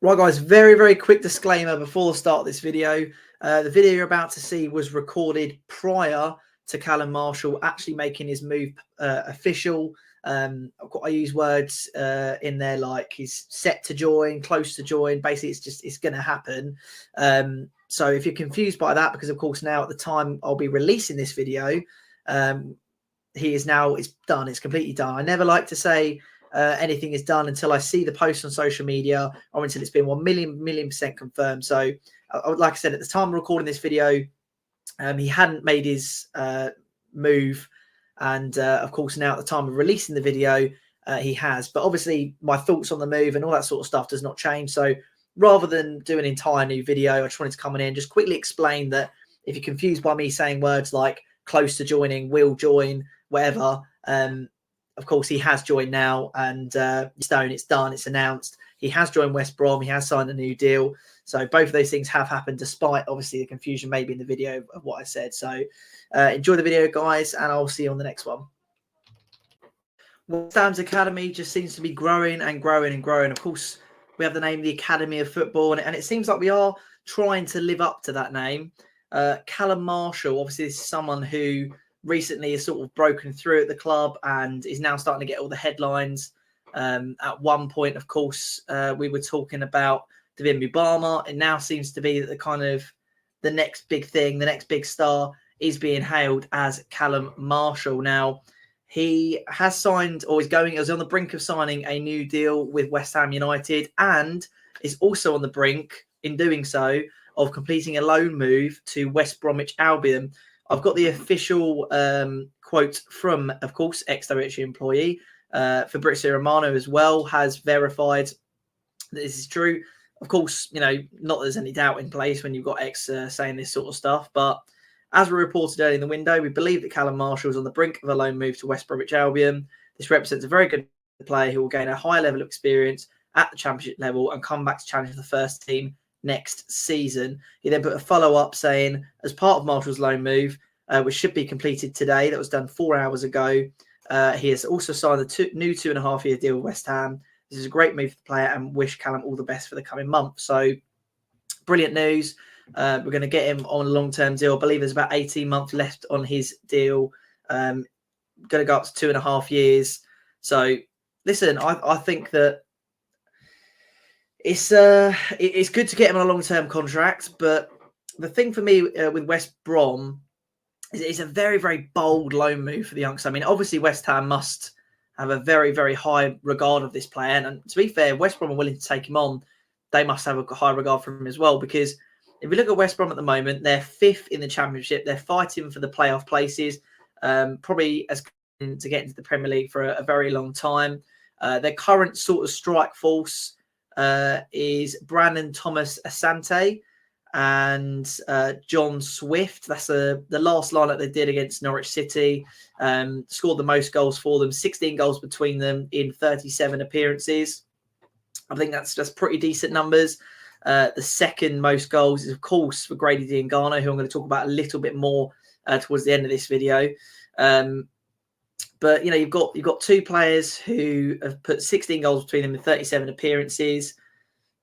Right, guys, very, very quick disclaimer before the start of this video. The video you're about to see was recorded prior to Callum Marshall actually making his move official. I use words in there like he's set to join, close to join. Basically, it's going to happen. So if you're confused by that, because of course now at the time I'll be releasing this video, it's done. It's completely done. I never like to say anything is done until I see the post on social media or until it's been 1 million percent confirmed. So, like I said, at the time of recording this video, he hadn't made his move. And of course, now at the time of releasing the video, he has. But obviously, my thoughts on the move and all that sort of stuff does not change. So rather than do an entire new video, I just wanted to come in and just quickly explain that if you're confused by me saying words like close to joining, will join, whatever, of course, he has joined now, and it's done, it's announced. He has joined West Brom. He has signed a new deal. So both of those things have happened, despite obviously the confusion maybe in the video of what I said. So enjoy the video, guys, and I'll see you on the next one. West Ham's academy just seems to be growing and growing and growing. Of course, we have the name the Academy of Football, and it seems like we are trying to live up to that name. Callum Marshall, obviously, this is someone who recently has sort of broken through at the club and is now starting to get all the headlines. At one point, of course, we were talking about WBA Brom. It now seems to be that the next big thing, the next big star is being hailed as Callum Marshall. Now, he has signed or is on the brink of signing a new deal with West Ham United and is also on the brink, in doing so, of completing a loan move to West Bromwich Albion. I've got the official quote from, of course, ex-directory employee Fabrizio Romano as well, has verified that this is true. Of course, not that there's any doubt in place when you've got ex saying this sort of stuff. But as we reported earlier in the window, we believe that Callum Marshall is on the brink of a loan move to West Bromwich Albion. This represents a very good player who will gain a high level of experience at the Championship level and come back to challenge the first team next season. He then put a follow-up saying, as part of Marshall's loan move, which should be completed today, that was done 4 hours ago, he has also signed a new 2.5-year deal with West Ham. This is a great move for the player and wish Callum all the best for the coming month. So brilliant news. We're going to get him on a long-term deal. I believe there's about 18 months left on his deal. Going to go up to 2.5 years. So listen, I think that it's good to get him on a long-term contract, but the thing for me with West Brom is it's a very, very bold loan move for the youngster. I mean, obviously West Ham must have a very, very high regard of this player, and to be fair, West Brom are willing to take him on. They must have a high regard for him as well, because if you look at West Brom at the moment, they're 5th in the Championship. They're fighting for the playoff places, probably as to get into the Premier League for a very long time. Their current sort of strike force is Brandon Thomas Asante and John Swift. That's the last lineup they did against Norwich City. Scored the most goals for them, 16 goals between them in 37 appearances. I think that's pretty decent numbers. The second most goals is, of course, for Grady Diangana, who I'm going to talk about a little bit more towards the end of this video. But you've got two players who have put 16 goals between them in 37 appearances.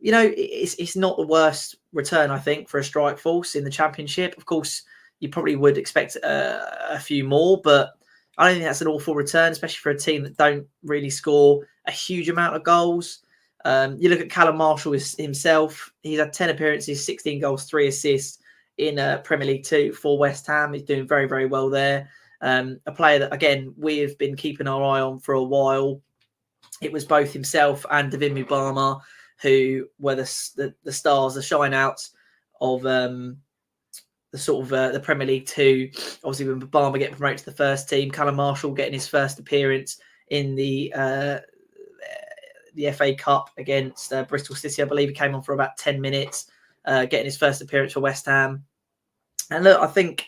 It's not the worst return, I think, for a strike force in the Championship. Of course, you probably would expect a few more, but I don't think that's an awful return, especially for a team that don't really score a huge amount of goals. You look at Callum Marshall himself. He's had 10 appearances, 16 goals, 3 assists in Premier League 2 for West Ham. He's doing very, very well there. A player that, again, we've been keeping our eye on for a while. It was both himself and WBA Brom who were the stars, the shine-outs of the Premier League 2. Obviously, when Brom getting promoted to the first team, Callum Marshall getting his first appearance in the FA Cup against Bristol City. I believe he came on for about 10 minutes, getting his first appearance for West Ham. And look, I think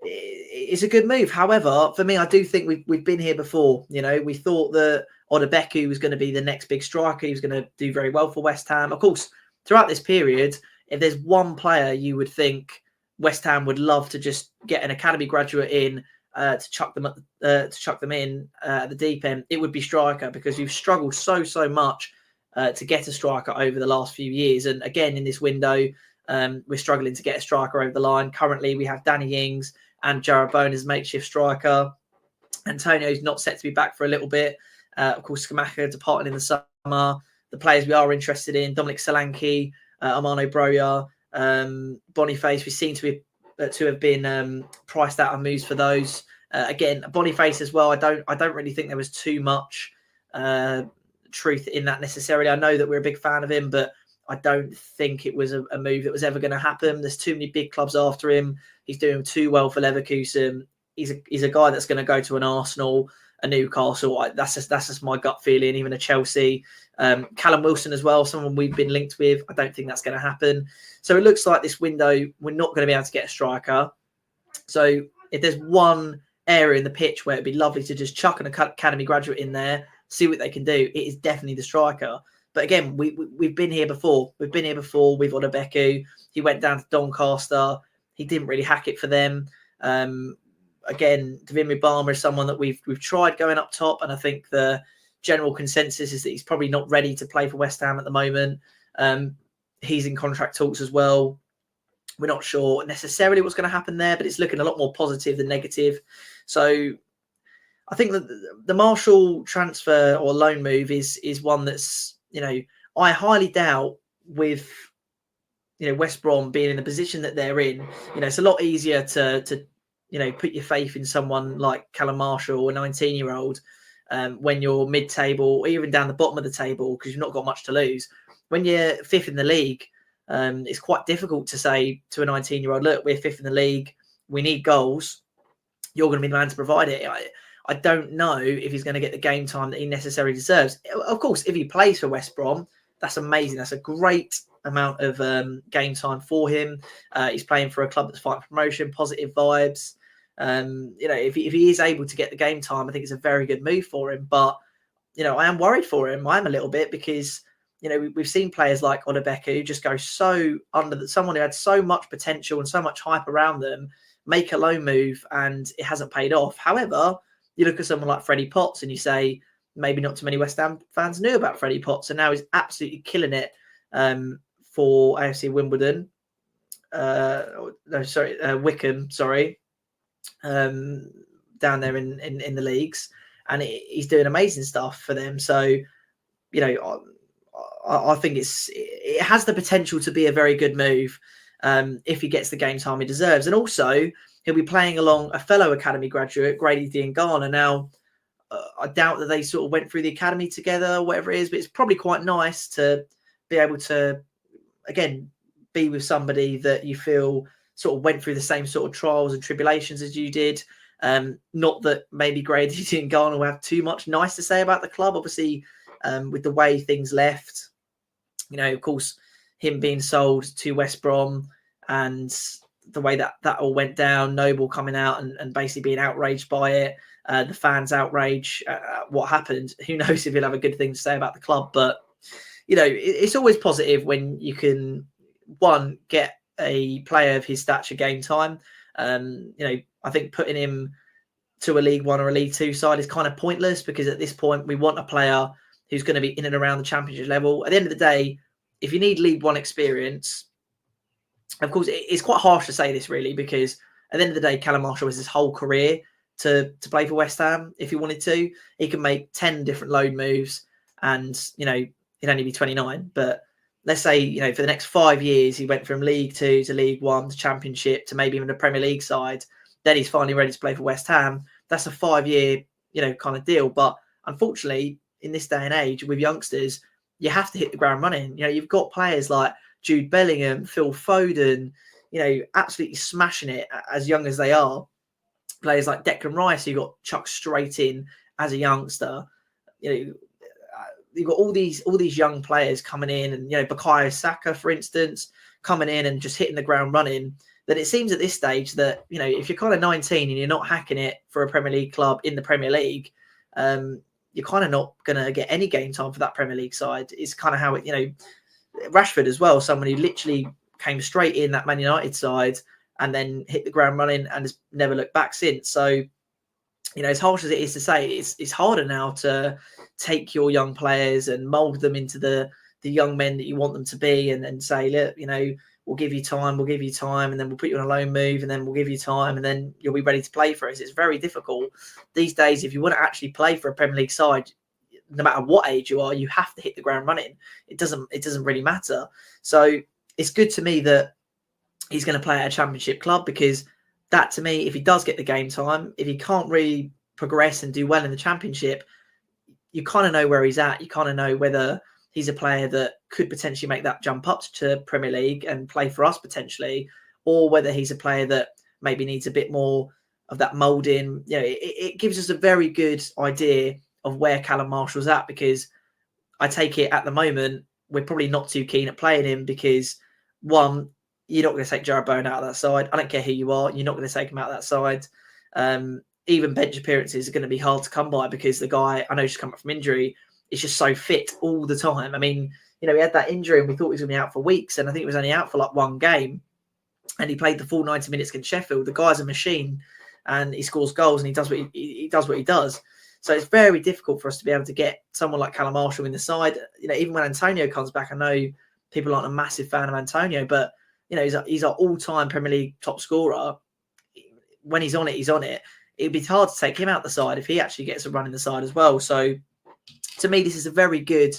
it's a good move. However, for me, I do think we've been here before. We thought that Odebeku was going to be the next big striker. He was going to do very well for West Ham. Of course, throughout this period, if there's one player you would think West Ham would love to just get an academy graduate in to chuck them in at the deep end, it would be striker, because you've struggled so much to get a striker over the last few years. And again, in this window, we're struggling to get a striker over the line. Currently, we have Danny Ings and Jarrod Bowen as makeshift striker. Antonio's not set to be back for a little bit. Of course, Skamaka departing in the summer. The players we are interested in, Dominic Solanke, Armando Broja, Boniface, we seem to have been priced out of moves for those. Again, Boniface as well. I don't really think there was too much truth in that necessarily. I know that we're a big fan of him, but I don't think it was a move that was ever going to happen. There's too many big clubs after him. He's doing too well for Leverkusen. He's a guy that's going to go to an Arsenal, a Newcastle. That's just my gut feeling. Even a Chelsea. Callum Wilson as well, someone we've been linked with. I don't think that's going to happen. So it looks like this window, we're not going to be able to get a striker. So if there's one area in the pitch where it'd be lovely to just chuck an academy graduate in there, see what they can do, it is definitely the striker. But again, we've been here before. We've been here before with Odebeku. He went down to Doncaster. He didn't really hack it for them. Again, Davin Mubama is someone that we've tried going up top, and I think the general consensus is that he's probably not ready to play for West Ham at the moment. He's in contract talks as well. We're not sure necessarily what's going to happen there, but it's looking a lot more positive than negative. So I think that the Marshall transfer or loan move is one that's, I highly doubt with, West Brom being in the position that they're in. It's a lot easier to put your faith in someone like Callum Marshall, a 19-year-old, when you're mid-table or even down the bottom of the table because you've not got much to lose. When you're fifth in the league, it's quite difficult to say to a 19-year-old, look, we're fifth in the league, we need goals, you're going to be the man to provide it. I don't know if he's going to get the game time that he necessarily deserves. Of course, if he plays for West Brom, that's amazing. That's a great amount of game time for him. He's playing for a club that's fighting promotion, positive vibes. If he is able to get the game time, I think it's a very good move for him. But, I am worried for him. I am a little bit because, we've seen players like Odebeku just go so under someone who had so much potential and so much hype around them, make a loan move and it hasn't paid off. However, you look at someone like Freddie Potts and you say, maybe not too many West Ham fans knew about Freddie Potts, and now he's absolutely killing it for AFC Wimbledon. Wickham, down there in the leagues, and he's doing amazing stuff for them. So, I think it has the potential to be a very good move if he gets the game time he deserves. And also, he'll be playing along a fellow academy graduate, Grady Diangana. Now, I doubt that they sort of went through the academy together or whatever it is, but it's probably quite nice to be able to, again, be with somebody that you feel sort of went through the same sort of trials and tribulations as you did. Not that maybe Grady Diangana will have too much nice to say about the club, obviously, with the way things left. Of course, him being sold to West Brom and the way that all went down, Noble coming out and basically being outraged by it, the fans' outrage at what happened. Who knows if he'll have a good thing to say about the club. But, it's always positive when you can, one, get a player of his stature game time. I think putting him to a League One or a League Two side is kind of pointless because at this point we want a player who's going to be in and around the Championship level. At the end of the day, if you need League One experience, of course, it's quite harsh to say this really because at the end of the day, Callum Marshall has his whole career to play for West Ham. If he wanted to, he can make 10 different loan moves and, he'd only be 29. But let's say, for the next 5 years, he went from League Two to League One to Championship to maybe even a Premier League side. Then he's finally ready to play for West Ham. That's a 5-year, kind of deal. But unfortunately, in this day and age with youngsters, you have to hit the ground running. You've got players like Jude Bellingham, Phil Foden, absolutely smashing it as young as they are. Players like Declan Rice, who got chucked straight in as a youngster. You've got all these young players coming in, and Bukayo Saka, for instance, coming in and just hitting the ground running. That it seems at this stage that if you're kind of 19 and you're not hacking it for a Premier League club in the Premier League, you're kind of not going to get any game time for that Premier League side. It's kind of how it, Rashford as well, someone who literally came straight in that Man United side and then hit the ground running and has never looked back since. So you know, as harsh as it is to say, it's harder now to take your young players and mould them into the young men that you want them to be, and say, look, you know, we'll give you time, and then we'll put you on a loan move, and then we'll give you time, and then you'll be ready to play for us. It's very difficult these days. If you want to actually play for a Premier League side, no matter what age you are, you have to hit the ground running. It doesn't really matter. So it's good to me that he's going to play at a Championship club, because that, to me, if he does get the game time, if he can't really progress and do well in the Championship, you kind of know where he's at. You kind of know whether he's a player that could potentially make that jump up to Premier League and play for us potentially, or whether he's a player that maybe needs a bit more of that moulding. You know, it gives us a very good idea of where Callum Marshall's at, because I take it at the moment we're probably not too keen at playing him, because one, you're not going to take Jared Bowen out of that side. I don't care who you are, you're not going to take him out of that side. Even bench appearances are going to be hard to come by, because the guy, I know he's come up from injury, is just so fit all the time. I mean, you know, he had that injury and we thought he was going to be out for weeks, and I think he was only out for like one game, and he played the full 90 minutes against Sheffield. The guy's a machine, and he scores goals, and he does what he does. So it's very difficult for us to be able to get someone like Callum Marshall in the side. You know, even when Antonio comes back, I know people aren't a massive fan of Antonio, but you know, he's our all-time Premier League top scorer. When he's on it, he's on it. It'd be hard to take him out the side if he actually gets a run in the side as well. So to me, this is a very good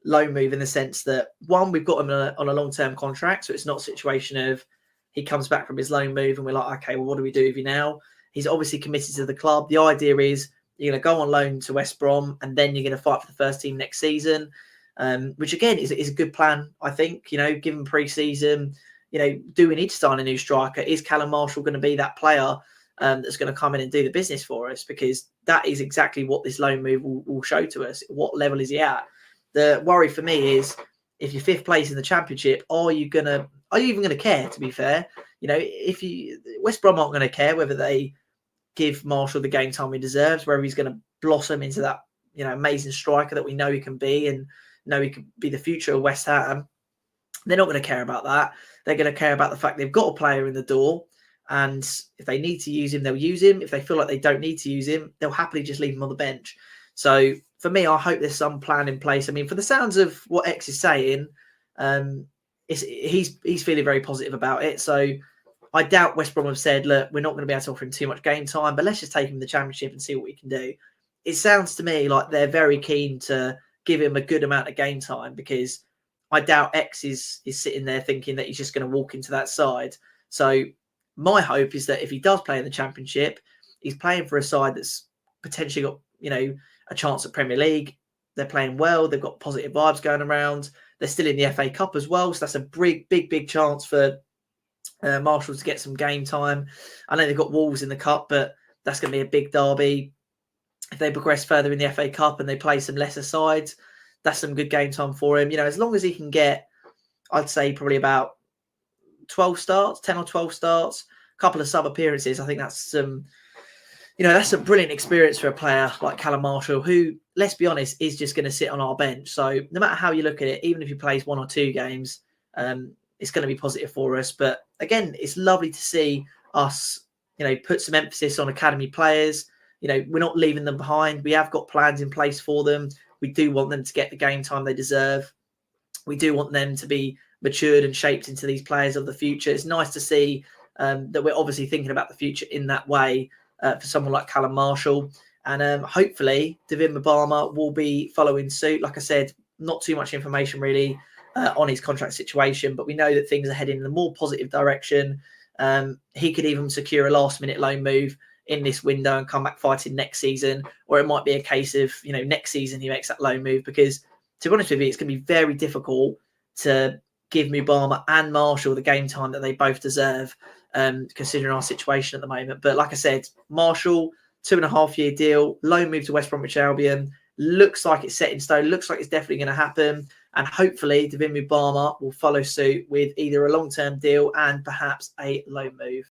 loan move, in the sense that, one, we've got him on a long-term contract, so it's not a situation of he comes back from his loan move and we're like, okay, well, what do we do with you now? He's obviously committed to the club. The idea is you're going to go on loan to West Brom, and then you're going to fight for the first team next season, which again is a good plan, I think. You know, given pre-season, you know, do we need to sign a new striker? Is Callum Marshall going to be that player that's going to come in and do the business for us? Because that is exactly what this loan move will show to us. What level is he at? The worry for me is, if you're fifth place in the Championship, are you even going to care, to be fair? You know, West Brom aren't going to care whether they give Marshall the game time he deserves, whether he's going to blossom into that, you know, amazing striker that we know he can be, and know he could be the future of West Ham. They're not going to care about that. They're going to care about the fact they've got a player in the door, and if they need to use him, they'll use him. If they feel like they don't need to use him, they'll happily just leave him on the bench. So for me, I hope there's some plan in place. I mean, for the sounds of what X is saying, he's feeling very positive about it. So I doubt West Brom have said, look, we're not going to be able to offer him too much game time, but let's just take him to the Championship and see what we can do. It sounds to me like they're very keen to give him a good amount of game time, because I doubt X is sitting there thinking that he's just going to walk into that side. So my hope is that if he does play in the Championship, he's playing for a side that's potentially got, you know, a chance at Premier League. They're playing well. They've got positive vibes going around. They're still in the FA Cup as well. So that's a big chance for Marshall to get some game time. I know they've got Wolves in the Cup, but that's going to be a big derby. If they progress further in the FA Cup and they play some lesser sides, that's some good game time for him. You know, as long as he can get, I'd say probably about 12 starts, 10 or 12 starts, a couple of sub appearances. I think that's some, you know, that's a brilliant experience for a player like Callum Marshall, who, let's be honest, is just going to sit on our bench. So no matter how you look at it, even if he plays 1 or 2 games, it's going to be positive for us. But again, it's lovely to see us, you know, put some emphasis on academy players. You know, we're not leaving them behind. We have got plans in place for them. We do want them to get the game time they deserve. We do want them to be matured and shaped into these players of the future. It's nice to see that we're obviously thinking about the future in that way for someone like Callum Marshall. And hopefully David Mabama will be following suit. Like I said, not too much information really on his contract situation, but we know that things are heading in a more positive direction. He could even secure a last-minute loan move in this window and come back fighting next season, or it might be a case of, you know, next season he makes that loan move, because to be honest with you, it's going to be very difficult to give Mubama and Marshall the game time that they both deserve, considering our situation at the moment. But like I said, Marshall, 2.5-year deal, loan move to West Bromwich Albion, looks like it's set in stone, looks like it's definitely going to happen. And hopefully David Mubama will follow suit with either a long-term deal and perhaps a loan move.